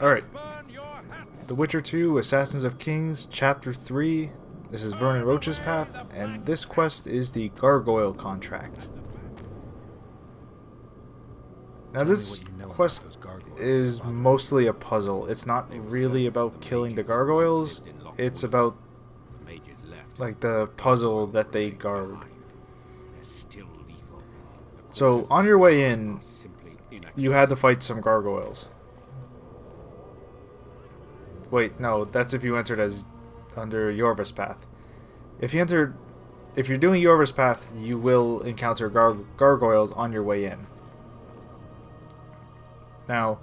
Alright. The Witcher 2, Assassins of Kings, Chapter 3. This is Vernon Roach's path, and this quest is the Gargoyle contract. Now this quest is mostly a puzzle. It's not really about killing the gargoyles. It's about like the puzzle that they guard. So on your way in, you had to fight some gargoyles. Wait, no, that's if you entered as under Yorva's path. If you're doing Yorva's path, you will encounter gargoyles on your way in. Now,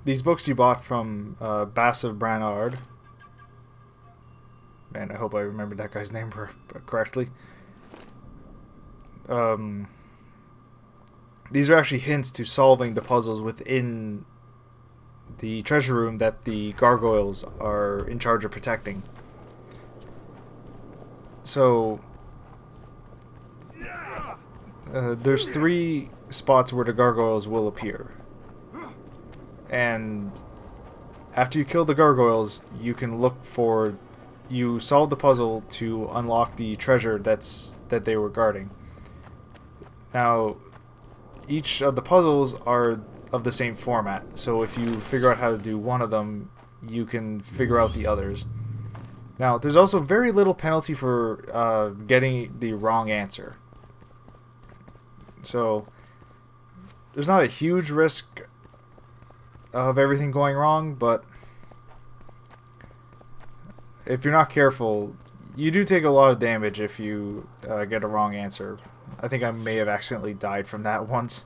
these books you bought from Bass of Branard. Man, I hope I remembered that guy's name correctly. These are actually hints to solving the puzzles within the treasure room that the gargoyles are in charge of protecting. So, there's 3 spots where the gargoyles will appear. And after you kill the gargoyles, you can look for... You solve the puzzle to unlock the treasure that they were guarding. Now, each of the puzzles are of the same format, so if you figure out how to do one of them, you can figure out the others. Now, there's also very little penalty for getting the wrong answer. So, there's not a huge risk of everything going wrong, but if you're not careful, you do take a lot of damage if you get a wrong answer. I think I may have accidentally died from that once.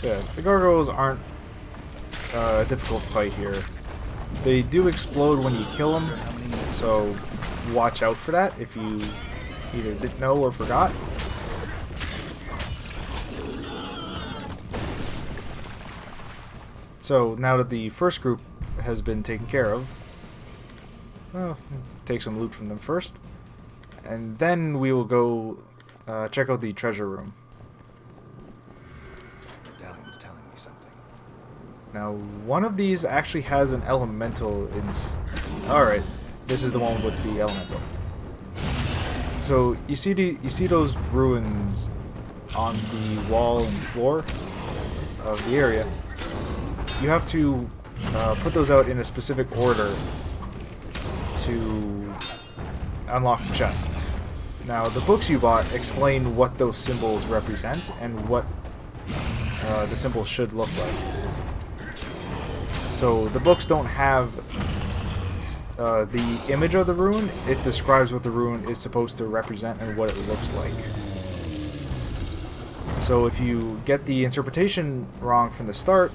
Yeah, the gargoyles aren't a difficult fight here. They do explode when you kill them, so watch out for that if you either didn't know or forgot. So now that the first group has been taken care of, well, take some loot from them first, and then we will go check out the treasure room. Medallion's telling me something. Now, one of these actually has an elemental Alright, this is the one with the elemental. So you see those ruins on the wall and floor of the area. You have to put those out in a specific order to unlock the chest. Now, the books you bought explain what those symbols represent and what the symbols should look like. So, the books don't have the image of the rune. It describes what the rune is supposed to represent and what it looks like. So, if you get the interpretation wrong from the start,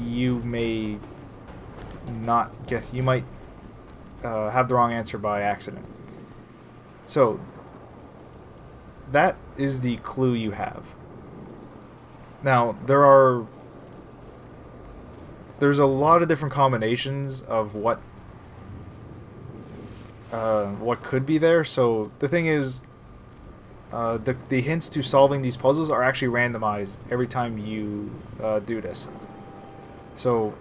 you may not get... You might have the wrong answer by accident. So, that is the clue you have. Now, there's a lot of different combinations of what could be there. So, the thing is, the hints to solving these puzzles are actually randomized every time you do this. So,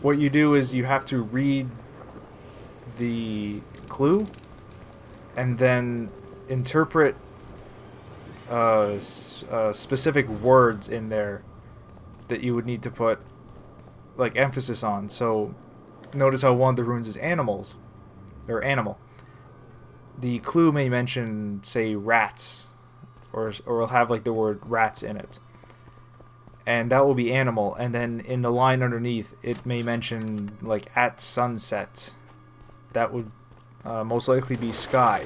what you do is you have to read the clue and then interpret specific words in there that you would need to put like emphasis on. So, notice how one of the runes is animals, or animal. The clue may mention, say, rats, or will have like the word rats in it. And that will be animal, and then in the line underneath it may mention like at sunset. That would most likely be sky.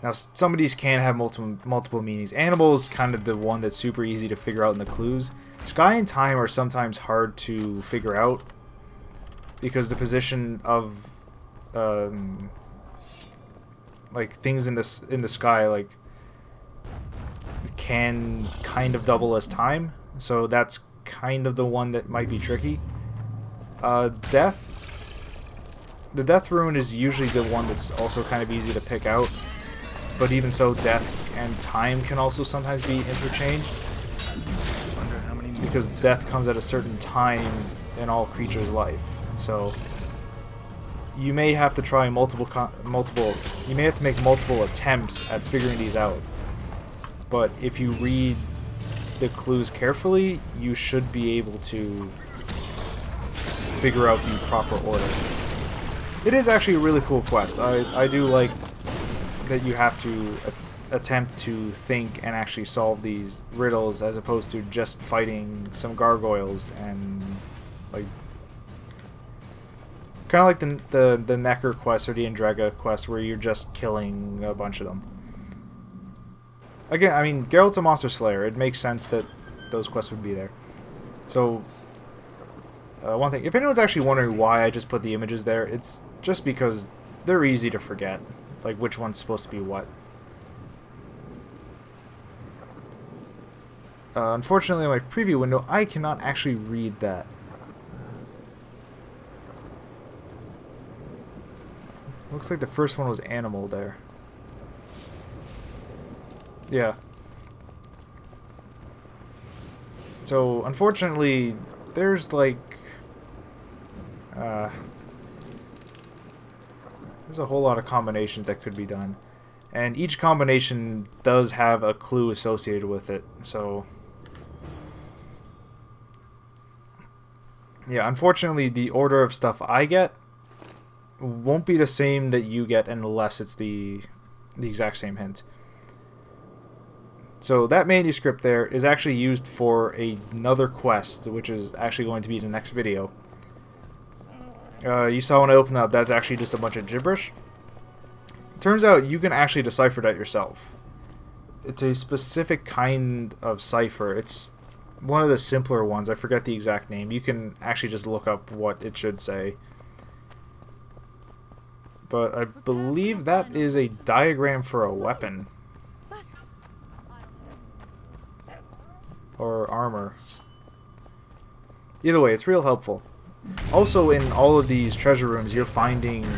Now, some of these can have multiple meanings. Animal is kind of the one that's super easy to figure out in the clues. Sky and time are sometimes hard to figure out because the position of like things in the sky like can kind of double as time, so that's kind of the one that might be tricky. Death The death rune is usually the one that's also kind of easy to pick out, but even so, death and time can also sometimes be interchanged, because death comes at a certain time in all creatures' life. So you may have to try you may have to make multiple attempts at figuring these out. But if you read the clues carefully, you should be able to figure out the proper order. It is actually a really cool quest. I do like that you have to attempt to think and actually solve these riddles as opposed to just fighting some gargoyles and like kind of like the Necker quest or the Andrega quest where you're just killing a bunch of them. Again, I mean, Geralt's a monster slayer. It makes sense that those quests would be there. So, one thing, if anyone's actually wondering why I just put the images there, it's just because they're easy to forget, like which one's supposed to be what. Unfortunately, in my preview window, I cannot actually read that. Looks like the first one was animal there. Yeah. So, unfortunately, there's like... there's a whole lot of combinations that could be done. And each combination does have a clue associated with it, so... Yeah, unfortunately, the order of stuff I get won't be the same that you get unless it's the exact same hint. So that manuscript there is actually used for another quest, which is actually going to be the next video. You saw when I opened up, that's actually just a bunch of gibberish. Turns out you can actually decipher that yourself. It's a specific kind of cipher. It's one of the simpler ones. I forget the exact name. You can actually just look up what it should say. But I believe that is a diagram for a weapon. Or armor. Either way, it's real helpful. Also, in all of these treasure rooms, you're finding you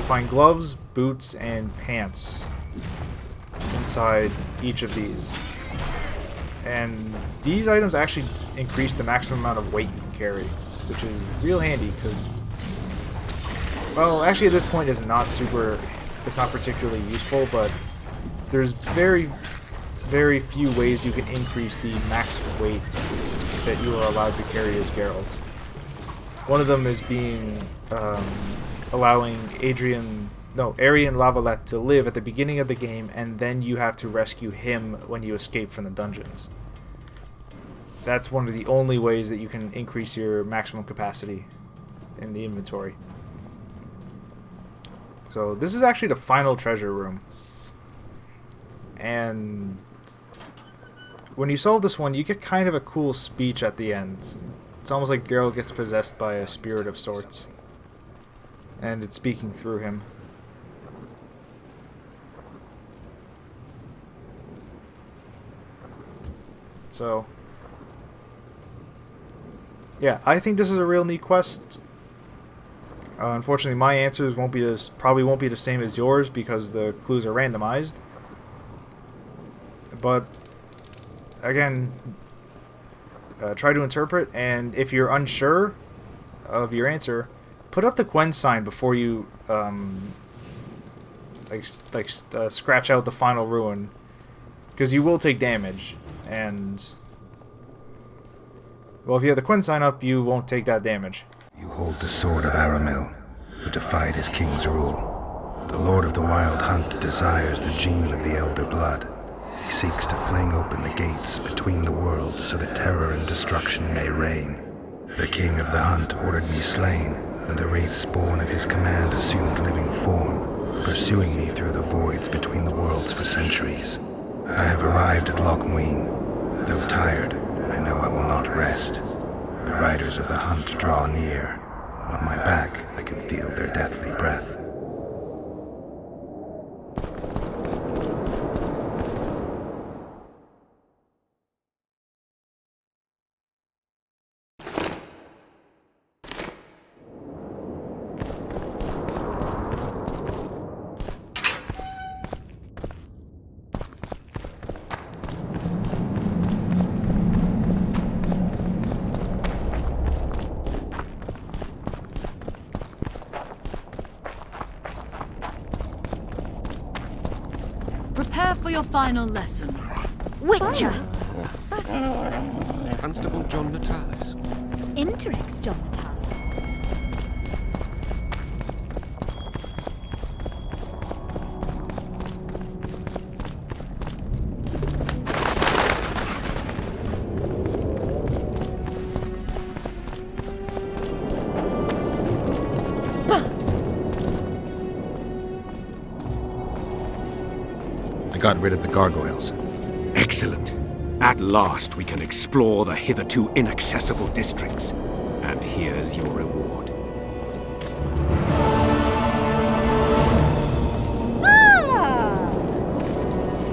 find gloves, boots, and pants inside each of these. And these items actually increase the maximum amount of weight you can carry, which is real handy because, well, actually at this point it's not particularly useful, but there's very few ways you can increase the max weight that you are allowed to carry as Geralt. One of them is being allowing Aryan Lavalette to live at the beginning of the game, and then you have to rescue him when you escape from the dungeons. That's one of the only ways that you can increase your maximum capacity in the inventory. So this is actually the final treasure room. And when you solve this one, you get kind of a cool speech at the end. It's almost like Geralt gets possessed by a spirit of sorts. And it's speaking through him. So, yeah, I think this is a real neat quest. Unfortunately, my answers probably won't be the same as yours because the clues are randomized. But again, try to interpret, and if you're unsure of your answer, put up the Quen sign before you scratch out the final ruin, because you will take damage. And well, if you have the Quen sign up, you won't take that damage. You hold the sword of Aramil, who defied his king's rule. The Lord of the Wild Hunt desires the gene of the Elder Blood. He seeks to fling open the gates between the worlds so that terror and destruction may reign. The King of the Hunt ordered me slain, and the wraiths born of his command assumed living form, pursuing me through the voids between the worlds for centuries. I have arrived at Loch Muin. Though tired, I know I will not rest. The riders of the hunt draw near. On my back, I can feel their deathly breath. Prepare for your final lesson. Witcher! Constable John Natalis. Interix, John Natalis. I got rid of the gargoyles. Excellent. At last we can explore the hitherto inaccessible districts. And here's your reward.